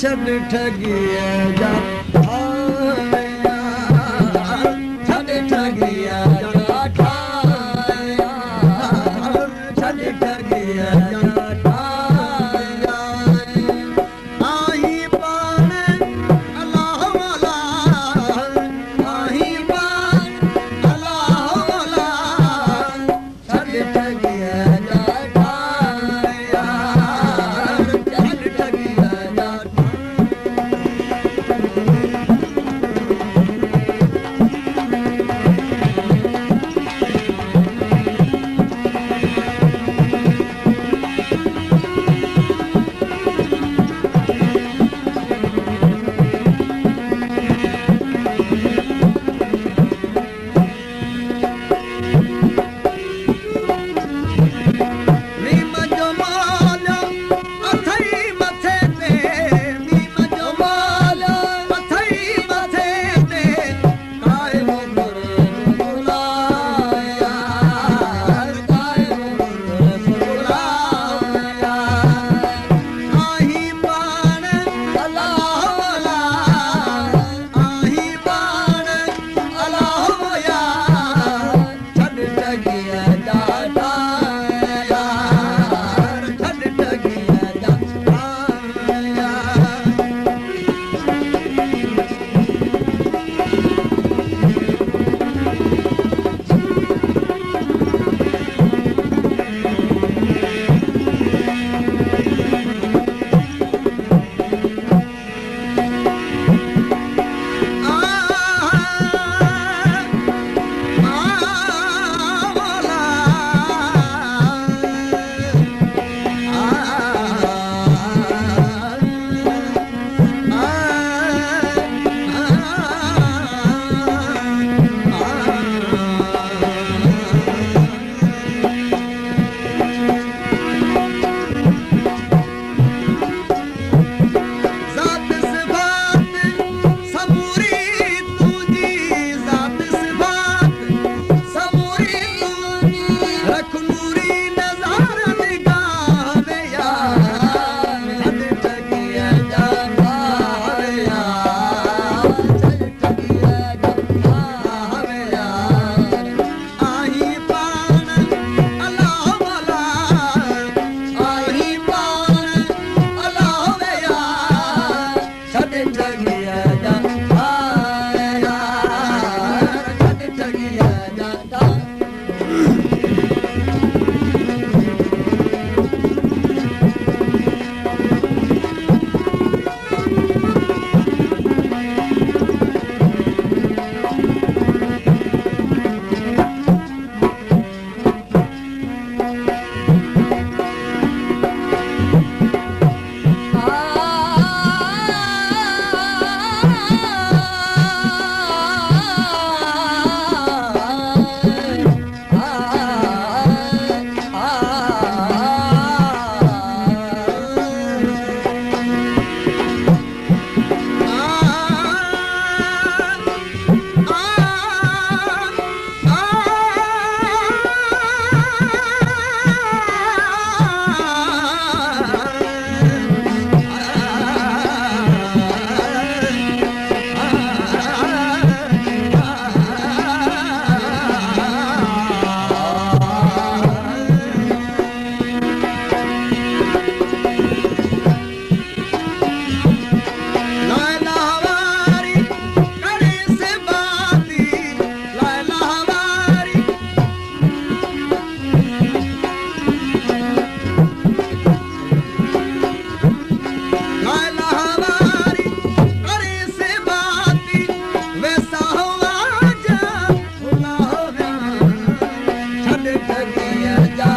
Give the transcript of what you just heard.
छॾ ठॻीअ जा ठाहिया छॾ ठॻीअ जा ठाहिया छॾ ठॻीअ जा ठाहिया आहीं पाण अलाह वाला आहीं पाण अलाह वाला छॾ ठॻीअ जा ठाहिया छॾ ठॻीअ जा नीम जो माल अथई मथे ते नीम जो माल अथई मथे ते काइम बुलाया काइम बुलाया आहीं पाण अलाह वाला आहीं पाण अलाह वया छॾ ठॻीअ जा ठाहिया छॾ ठॻीअ जा ठाहिया ज़ात सिफ़ात समूरी तुंहिंजी ज़ात सिफ़ात समूरी तुंहिंजी रख नूरी नज़ार निगाह में यार छॾ ठॻीअ जा ठाहिया छॾ ठॻीअ जा ठाहिया आहीं पाण अलाह वाला आहीं पाण अलाह वया छॾ ठॻीअ जा ठाहिया छॾ ठॻीअ जा ठाहिया ठॻीअ जा